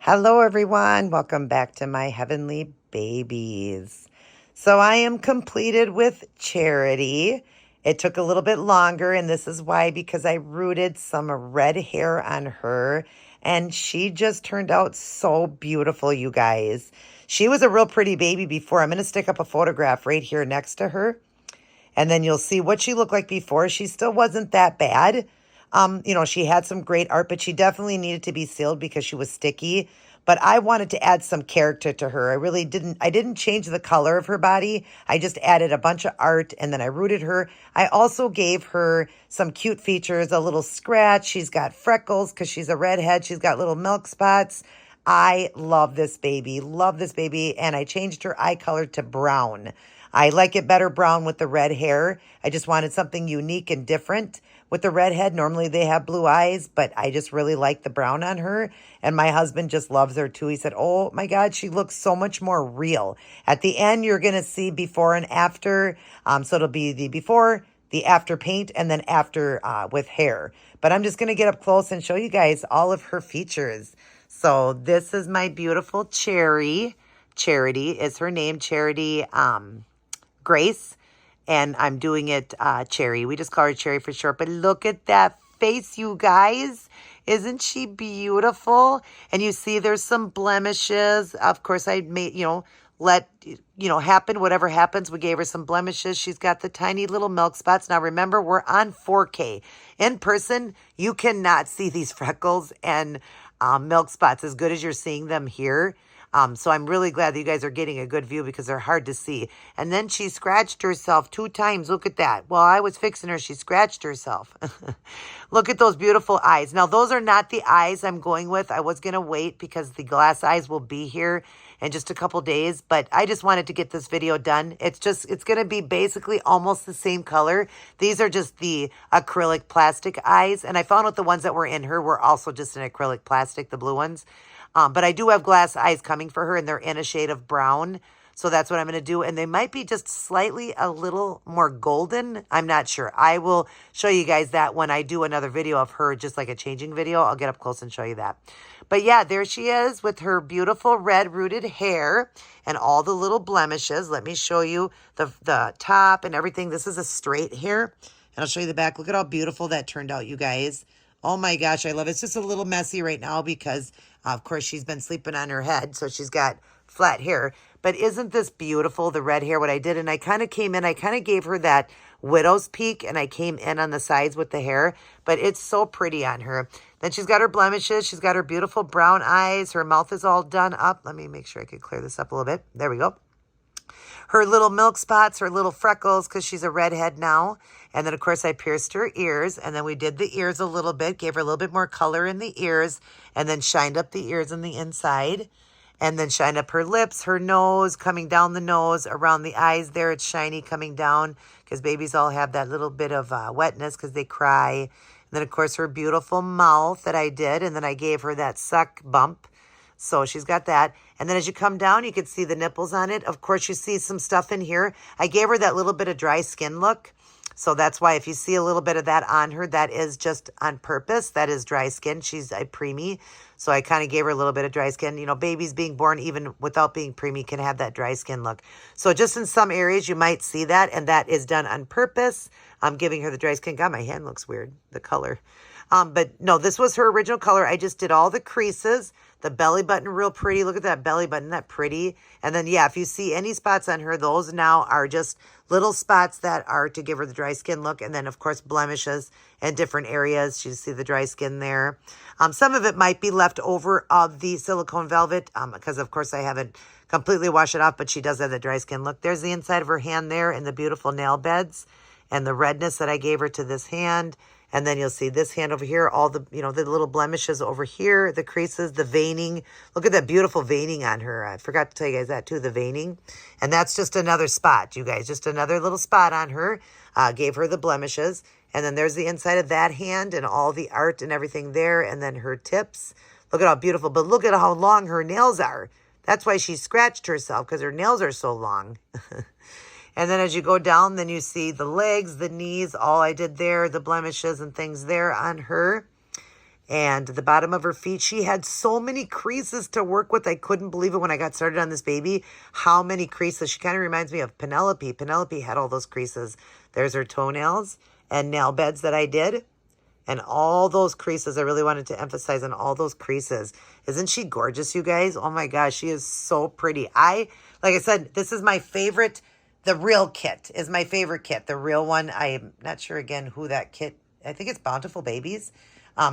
Hello, everyone. Welcome back to my heavenly babies. So, I am completed with Charity. It took a little bit longer, and this is why because I rooted some red hair on her, and she just turned out so beautiful, you guys. She was a real pretty baby before. I'm going to stick up a photograph right here next to her, and then you'll see what she looked like before. She still wasn't that bad. She had some great art, but she definitely needed to be sealed because she was sticky. But I wanted to add some character to her. I didn't change the color of her body. I just added a bunch of art and then I rooted her. I also gave her some cute features, a little scratch. She's got freckles because she's a redhead. She's got little milk spots. I love this baby, and I changed her eye color to brown. I like it better brown with the red hair. I just wanted something unique and different with the redhead. Normally they have blue eyes, but I just really like the brown on her. And my husband just loves her too. He said, "Oh my God, she looks so much more real." At the end, you're going to see before and after. So it'll be the before, the after paint, and then after with hair. But I'm just going to get up close and show you guys all of her features. So this is my beautiful Cherry. Charity is her name. Charity Grace, and I'm doing it Cherry. We just call her Cherry for short, but look at that face, you guys. Isn't she beautiful? And you see there's some blemishes. Of course, I made, let, happen, whatever happens. We gave her some blemishes. She's got the tiny little milk spots. Now, remember, we're on 4K. In person, you cannot see these freckles and milk spots as good as you're seeing them here. So I'm really glad that you guys are getting a good view because they're hard to see. And then she scratched herself 2 times. Look at that. While I was fixing her, she scratched herself. Look at those beautiful eyes. Now, those are not the eyes I'm going with. I was going to wait because the glass eyes will be here in just a couple days. But I just wanted to get this video done. It's going to be basically almost the same color. These are just the acrylic plastic eyes. And I found out the ones that were in her were also just an acrylic plastic, the blue ones. But I do have glass eyes coming for her, and they're in a shade of brown. So that's what I'm going to do. And they might be just slightly a little more golden. I'm not sure. I will show you guys that when I do another video of her, just like a changing video. I'll get up close and show you that. But yeah, there she is with her beautiful red rooted hair and all the little blemishes. Let me show you the top and everything. This is a straight hair. And I'll show you the back. Look at how beautiful that turned out, you guys. Oh my gosh, I love it. It's just a little messy right now because, of course, she's been sleeping on her head, so she's got flat hair. But isn't this beautiful, the red hair, what I did? And I kind of came in, I kind of gave her that widow's peak, and I came in on the sides with the hair. But it's so pretty on her. Then she's got her blemishes. She's got her beautiful brown eyes. Her mouth is all done up. Let me make sure I can clear this up a little bit. There we go. Her little milk spots, her little freckles, because she's a redhead now. And then, of course, I pierced her ears. And then we did the ears a little bit, gave her a little bit more color in the ears, and then shined up the ears on the inside. And then shined up her lips, her nose, coming down the nose, around the eyes there. It's shiny coming down because babies all have that little bit of wetness because they cry. And then, of course, her beautiful mouth that I did. And then I gave her that suck bump. So she's got that. And then as you come down, you can see the nipples on it. Of course, you see some stuff in here. I gave her that little bit of dry skin look. So that's why if you see a little bit of that on her, that is just on purpose. That is dry skin. She's a preemie. So I kind of gave her a little bit of dry skin. You know, babies being born even without being preemie can have that dry skin look. So just in some areas, you might see that. And that is done on purpose. I'm giving her the dry skin. God, my hand looks weird, the color. But no, this was her original color. I just did all the creases. The belly button, real pretty. Look at that belly button, that pretty. And then, yeah, if you see any spots on her, those now are just little spots that are to give her the dry skin look. And then, of course, blemishes in different areas. You see the dry skin there. Some of it might be left over of the silicone velvet because, of course, I haven't completely washed it off, but she does have the dry skin look. There's the inside of her hand there and the beautiful nail beds and the redness that I gave her to this hand. And then you'll see this hand over here, all the, the little blemishes over here, the creases, the veining. Look at that beautiful veining on her. I forgot to tell you guys that too, the veining. And that's just another spot, you guys, just another little spot on her. Gave her the blemishes. And then there's the inside of that hand and all the art and everything there. And then her tips. Look at how beautiful, but look at how long her nails are. That's why she scratched herself, because her nails are so long. And then as you go down, then you see the legs, the knees, all I did there, the blemishes and things there on her. And the bottom of her feet, she had so many creases to work with. I couldn't believe it when I got started on this baby, how many creases. She kind of reminds me of Penelope. Penelope had all those creases. There's her toenails and nail beds that I did. And all those creases, I really wanted to emphasize on all those creases. Isn't she gorgeous, you guys? Oh my gosh, she is so pretty. Like I said, this is my favorite. The real kit is my favorite kit. The real one, I'm not sure again who that kit, I think it's Bountiful Babies.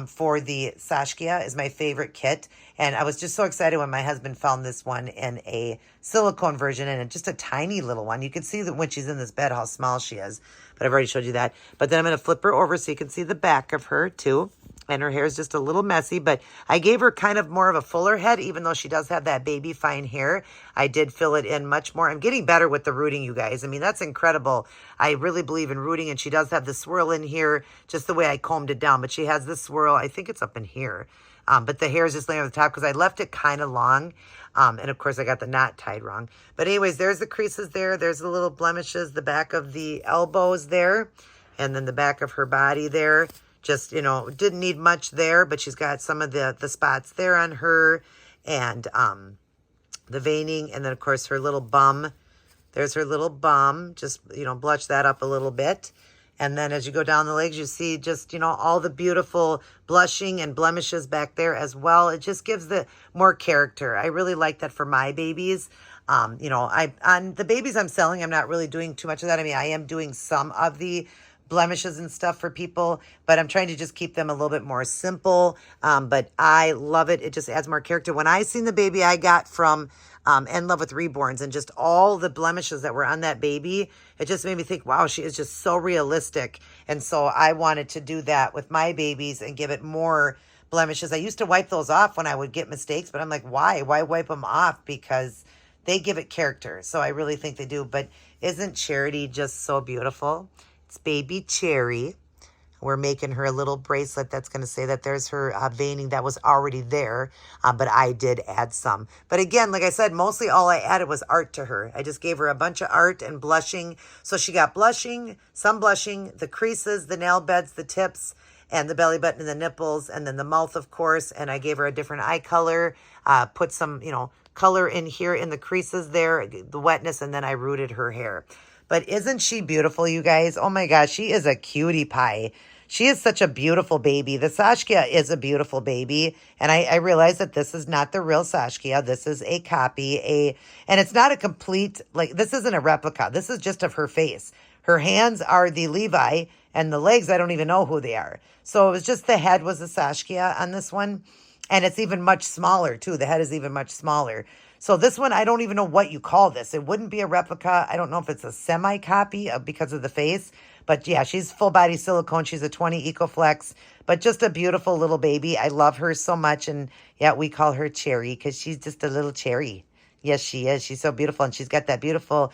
For the Saskia is my favorite kit. And I was just so excited when my husband found this one in a silicone version and just a tiny little one. You can see that when she's in this bed, how small she is. But I've already showed you that. But then I'm going to flip her over so you can see the back of her too. And her hair is just a little messy, but I gave her kind of more of a fuller head, even though she does have that baby fine hair. I did fill it in much more. I'm getting better with the rooting, you guys. I mean, that's incredible. I really believe in rooting, and she does have the swirl in here, just the way I combed it down. But she has this swirl. I think it's up in here. But the hair is just laying on the top because I left it kind of long. And of course, I got the knot tied wrong. But anyways, there's the creases there. There's the little blemishes, the back of the elbows there, and then the back of her body there. Just, you know, didn't need much there, but she's got some of the spots there on her, and the veining, and then, of course, her little bum. There's her little bum. Just, you know, blush that up a little bit. And then as you go down the legs, you see just, you know, all the beautiful blushing and blemishes back there as well. It just gives the more character. I really like that for my babies. You know, on the babies I'm selling, I'm not really doing too much of that. I mean, I am doing some of the blemishes and stuff for people, but I'm trying to just keep them a little bit more simple. But I love it. It just adds more character. When I seen the baby I got from In Love with Reborns and just all the blemishes that were on that baby, it just made me think, wow, she is just so realistic. And so I wanted to do that with my babies and give it more blemishes. I used to wipe those off when I would get mistakes, but I'm like, why? Why wipe them off? Because they give it character. So I really think they do. But isn't Charity just so beautiful? It's baby Cherry. We're making her a little bracelet that's going to say that there's her veining that was already there, but I did add some. But again, like I said, mostly all I added was art to her. I just gave her a bunch of art and blushing. So she got blushing, some blushing, the creases, the nail beds, the tips, and the belly button and the nipples, and then the mouth, of course. And I gave her a different eye color, put some, you know, color in here in the creases there, the wetness, and then I rooted her hair. But isn't she beautiful, you guys? Oh my gosh, she is a cutie pie. She is such a beautiful baby. The Saskia is a beautiful baby. And I realize that this is not the real Saskia. This is a copy, and it's not a complete, like, this isn't a replica. This is just of her face. Her hands are the Levi, and the legs, I don't even know who they are. So it was just the head was the Saskia on this one. And it's even much smaller, too. The head is even much smaller. So this one, I don't even know what you call this. It wouldn't be a replica. I don't know if it's a semi-copy because of the face. But yeah, she's full body silicone. She's a 20 EcoFlex, but just a beautiful little baby. I love her so much. And yeah, we call her Cherry because she's just a little cherry. Yes, she is. She's so beautiful. And she's got that beautiful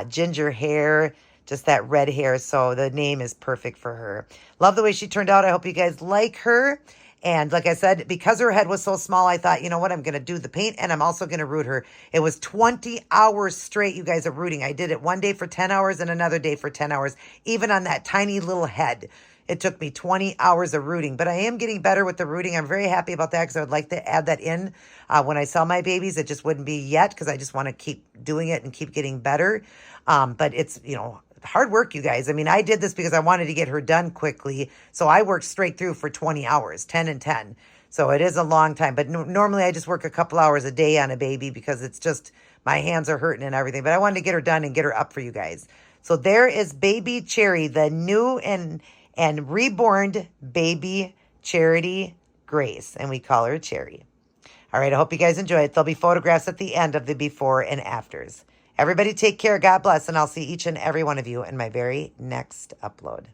ginger hair, just that red hair. So the name is perfect for her. Love the way she turned out. I hope you guys like her. And like I said, because her head was so small, I thought, you know what, I'm going to do the paint and I'm also going to root her. It was 20 hours straight, you guys, of rooting. I did it one day for 10 hours and another day for 10 hours, even on that tiny little head. It took me 20 hours of rooting, but I am getting better with the rooting. I'm very happy about that because I would like to add that in when I sell my babies. It just wouldn't be yet because I just want to keep doing it and keep getting better. But it's, you know, hard work, you guys. I mean, I did this because I wanted to get her done quickly. So I worked straight through for 20 hours, 10 and 10. So it is a long time. But normally I just work a couple hours a day on a baby because it's just, my hands are hurting and everything. But I wanted to get her done and get her up for you guys. So there is baby Cherry, the new and reborn baby Charity Grace. And we call her Cherry. All right, I hope you guys enjoy it. There'll be photographs at the end of the before and afters. Everybody take care. God bless. And I'll see each and every one of you in my very next upload.